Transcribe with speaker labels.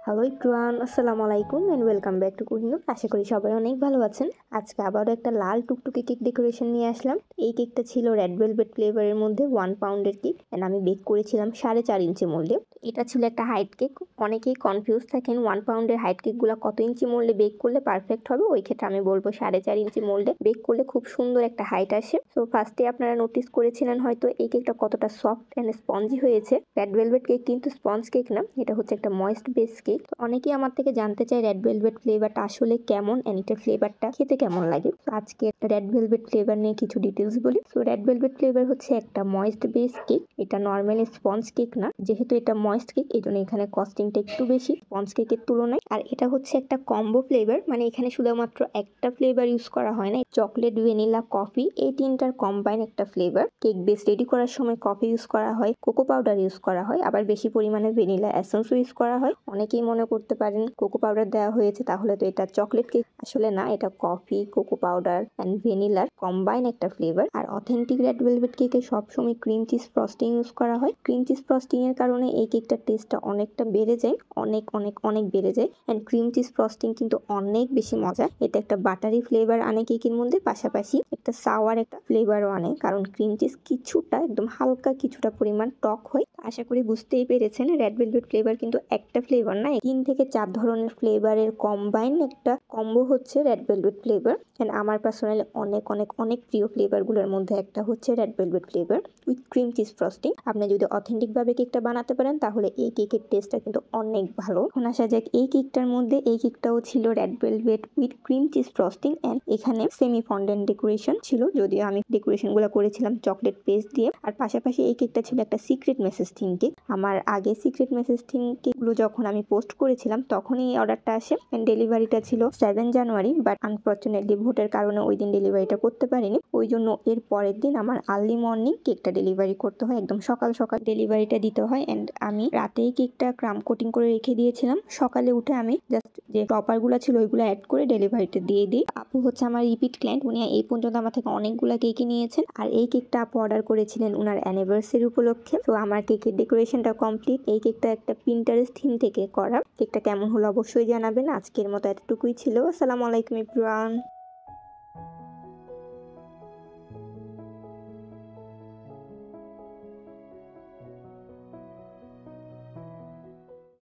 Speaker 1: Hello everyone, আসসালামু আলাইকুম and welcome back to Kohinoor. আশা করি সবাই অনেক ভালো আছেন। আজকে আবারও একটা লাল টুকটুকে কেক ডেকোরেশন নিয়ে আসলাম। এই কেকটা ছিল রেড ভেলভেট ফ্লেভারের মধ্যে 1 পাউন্ডের কেক এন্ড আমি বেক করেছিলাম 4.5 ইঞ্চি মোল্ডে। এটা ছিল একটা হাইট কেক। অনেকেই কনফিউজ থাকেন 1 পাউন্ডের হাইট কেকগুলো কত ইঞ্চি মোল্ডে বেক করলে পারফেক্ট হবে। ওই ক্ষেত্রে আমি বলবো 4.5 ইঞ্চি মোল্ডে বেক করলে খুব সুন্দর একটা হাইট আসে। তো ফার্স্টে আপনারা নোটিস করেছিলেন হয়তো এই কেকটা কতটা সফট এন্ড স্পঞ্জি হয়েছে। রেড ভেলভেট কেক কিন্তু স্পঞ্জ কেক না, এটা হচ্ছে একটা ময়েস্ট বেস কেক। তো অনেকেই আমার থেকে জানতে চায় রেড ভেলভেট ফ্লেভারটা আসলে কেমন এন্ড এটা ফ্লেভারটা খেতে কেমন লাগে। তো আজকে রেড ভেলভেট ফ্লেভার নিয়ে কিছু ডিটেলস বলি। সো রেড ভেলভেট ফ্লেভার হচ্ছে একটা ময়েস্ট বেস কেক। এটা নর্মালি স্পঞ্জ কেক না, যেহেতু এটা ময়েস্ট কেক এই জন্য এখানে কস্টিংটা একটু বেশি স্পঞ্জ কেকের তুলনায়। আর এটা হচ্ছে একটা কম্বো ফ্লেভার, মানে এখানে শুধুমাত্র একটা ফ্লেভার ইউজ করা হয় না, চকলেট, ভ্যানিলা, কফি এই তিনটার কম্বাইন একটা ফ্লেভার। কেক বেস রেডি করার সময় কফি ইউজ করা হয়, কোকো পাউডার ইউজ করা হয়, আবার বেশি পরিমাণে ভ্যানিলা এসেন্সও ইউজ করা হয়। অনেকেই মনে করতে পারেন কোকো পাউডার দেওয়া হয়েছে তাহলে তো এটা চকলেট কেক। আসলে না, এটা কফি, কোকো পাউডার এন্ড ভ্যানিলার কম্বাইন একটা ফ্লেভার। আর অথেন্টিক রেড ভেলভেট কেকে সবসময় ক্রিম চিজ ফ্রস্টিং ইউজ করা হয়। ক্রিম চিজ ফ্রস্টিং এর কারণে এই কেকটার টেস্টটা অনেকটা বেড়ে যায়, অনেক অনেক অনেক বেড়ে যায়। এন্ড ক্রিম চিজ ফ্রস্টিং কিন্তু অনেক বেশি মজা। এটা একটা বাটারি ফ্লেভার আনে কেকের মধ্যে, পাশাপাশি একটা সাওয়ার একটা ফ্লেভারও আনে, কারণ ক্রিম চিজ কিছুটা একদম হালকা কিছুটা পরিমাণ টক হয়। আশা করি বুঝতেই পেরেছেন রেড ভেলভেট ফ্লেভার কিন্তু একটা ফ্লেভার না, 3 থেকে 4 ধরনের ফ্লেভারের কম্বাইন একটা কম্বো হচ্ছে রেড ভেলভেট ফ্লেভার। এন্ড আমার পার্সোনালি অনেক অনেক অনেক প্রিয় ফ্লেভারগুলোর মধ্যে একটা হচ্ছে red velvet flavour with cream cheese frosting. আপনি যদি অথেন্টিক ভাবে কেকটা বানাতে পারেন তাহলে এই কেকের টেস্টটা কিন্তু অনেক ভালো। এখন আসা যাক এই কেকটার মধ্যে। এই কেকটাও ছিল red velvet with cream cheese frosting and এখানে সেমি ফন্ডেন্ট ডেকোরেশন ছিল, যদিও আমি ডেকোরেশন গুলো করেছিলাম চকলেট পেস্ট দিয়ে। আর পাশাপাশি এই কেকটা ছিল একটা সিক্রেট মেসেজ থিম কেক। আমার আগে সিক্রেট মেসেজ থিম কেকগুলো যখন আমি পোস্ট করেছিলাম তখনই এই অর্ডারটা আসে। ডেলিভারিটা ছিল 7 জানুয়ারি, বাট আনফরচুনেটলি ভোটের কারণে ওই দিন ডেলিভারিটা করতে পারিনি। ওই জন্য এর পরের দিন আমার আর্লি মর্নিং কেকটা ডেলিভারি করতে হয়, একদম সকাল সকাল ডেলিভারিটা দিতে হয়। এন্ড আমি রাতেই কেকটা ক্রাম কোটিং করে রেখে দিয়েছিলাম। সকালে উঠে আমি জাস্ট যে টপার গুলা ছিল ওইগুলো অ্যাড করে ডেলিভারিটা দিয়ে দিই। আপু হচ্ছে আমার রিপিট ক্লায়েন্ট, উনি এই পর্যন্ত আমার থেকে অনেকগুলা কেকই নিয়েছেন। আর এই কেকটা আপু অর্ডার করেছিলেন উনার অ্যানিভার্সারি উপলক্ষে। তো আমার কেকের ডেকোরেশনটা কমপ্লিট। এই কেকটা একটা পিন্টারেস্ট থিম থেকে করা। কেকটা কেমন হলো অবশ্যই জানাবেন। আজকের মতো এতটুকুই ছিল। আসসালামু আলাইকুম এভরিওয়ান।